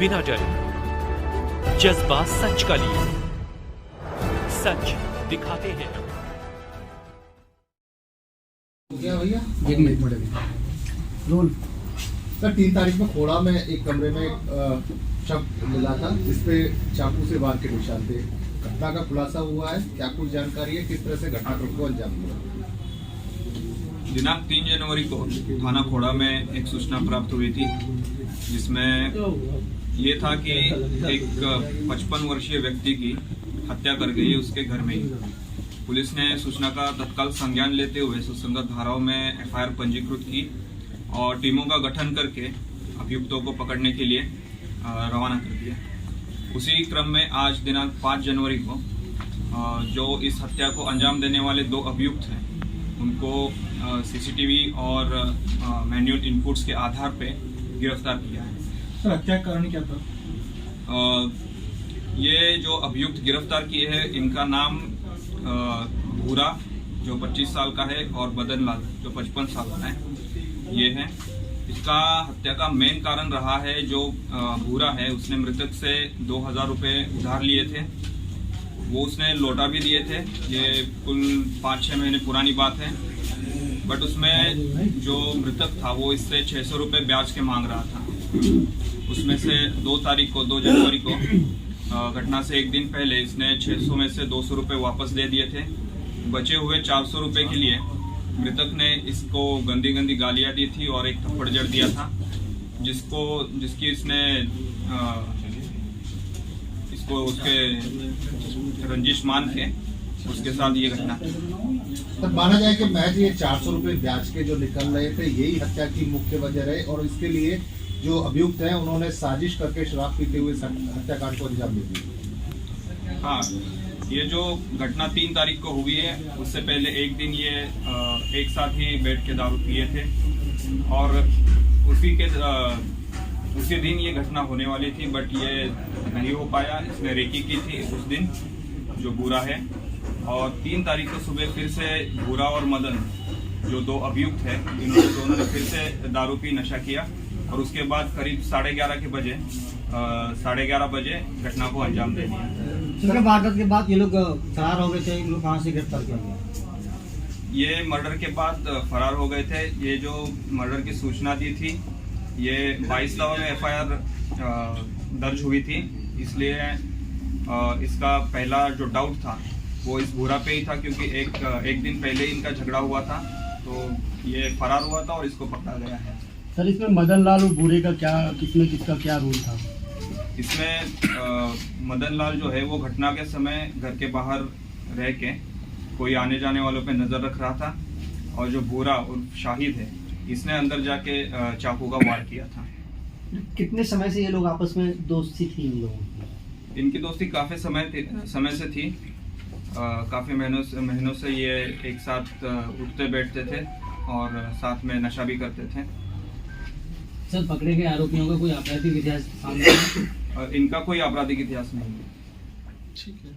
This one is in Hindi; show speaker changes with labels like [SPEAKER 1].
[SPEAKER 1] बिना डरे, जज्बा सच का लिए, सच दिखाते हैं।
[SPEAKER 2] क्या भैया एक मिनट रोल सर 3 तारीख में खोड़ा में एक कमरे में शव मिला था जिसपे चाकू से वार के निशान थे। घटना का खुलासा हुआ है, क्या कुछ जानकारी है, किस तरह से घटनाक्रम को अंजाम दिया?
[SPEAKER 3] दिनांक 3 जनवरी को थाना खोड़ा में एक सूचना प्राप्त हुई थी जिसमें ये था कि एक 55 वर्षीय व्यक्ति की हत्या कर गई है उसके घर में ही। पुलिस ने सूचना का तत्काल संज्ञान लेते हुए सुसंगत धाराओं में एफआईआर पंजीकृत की और टीमों का गठन करके अभियुक्तों को पकड़ने के लिए रवाना कर दिया। उसी क्रम में आज दिनांक 5 जनवरी को जो इस हत्या को अंजाम देने वाले 2 अभियुक्त हैं उनको सीसीटीवी और मैन्युअल इनपुट्स के आधार पे गिरफ्तार किया है।
[SPEAKER 4] सर हत्या का कारण क्या था?
[SPEAKER 3] ये जो अभियुक्त गिरफ्तार किए हैं इनका नाम भूरा जो 25 साल का है और बदन लाल जो 55 साल का है ये है। इसका हत्या का मेन कारण रहा है जो भूरा है उसने मृतक से 2000 रुपये उधार लिए थे, वो उसने लौटा भी दिए थे। ये कुल 5-6 महीने पुरानी बात है, बट उसमें जो मृतक था वो इससे 600 रुपये ब्याज के मांग रहा था। उसमें से 2 जनवरी को घटना से एक दिन पहले इसने 600 में से 200 रुपये वापस दे दिए थे। बचे हुए 400 रुपये के लिए मृतक ने इसको गंदी गंदी गालियां दी थी और एक थप्पड़ जड़ दिया था जिसकी इसने इसको उसके रंजिश मान के उसके साथ ये घटना।
[SPEAKER 2] तो माना जाए कि महज ये 400 रुपये ब्याज के जो निकल रहे थे यही हत्या की मुख्य वजह रहे और इसके लिए जो अभियुक्त हैं उन्होंने साजिश करके शराब पीते हुए हत्याकांड को अंजाम दे दिया।
[SPEAKER 3] हाँ, ये जो घटना 3 तारीख को हुई है उससे पहले एक दिन ये एक साथ ही बैठ के दारू पिए थे और उसी दिन ये घटना होने वाली थी, बट ये नहीं हो पाया। इसने रेकी की थी उस दिन जो बुरा है। और 3 तारीख को सुबह फिर से बुरा और मदन जो 2 अभियुक्त है इन्होंने दोनों ने फिर से दारू पी नशा किया और उसके बाद करीब 11:30 बजे घटना को अंजाम दे दिया।
[SPEAKER 4] वारदात के बाद ये लोग फरार हो गए थे, इन लोग कहाँ से गिरफ्तार किया गया?
[SPEAKER 3] ये मर्डर के बाद फरार हो गए थे। ये जो मर्डर की सूचना दी थी ये 22 में एफआईआर दर्ज हुई थी, इसलिए इसका पहला जो डाउट था वो इस भूरा पे ही था क्योंकि एक दिन पहले इनका झगड़ा हुआ था तो ये फरार हुआ था और इसको पकड़ा गया है।
[SPEAKER 4] सर इसमें मदन लाल और भूरे का किसका क्या रोल था?
[SPEAKER 3] इसमें मदन लाल जो है वो घटना के समय घर के बाहर रह के कोई आने जाने वालों पे नजर रख रहा था और जो भूरा और शाहिद है इसने अंदर जाके चाकू का वार किया था।
[SPEAKER 4] कितने समय से ये लोग आपस में दोस्ती थी इन लोगों की?
[SPEAKER 3] इनकी दोस्ती काफी समय से थी। काफी महीनों से ये एक साथ उठते बैठते थे और साथ में नशा भी करते थे।
[SPEAKER 4] सर पकड़े गए आरोपियों का कोई आपराधिक इतिहास सामने?
[SPEAKER 3] इनका कोई आपराधिक इतिहास नहीं है।
[SPEAKER 2] ठीक है।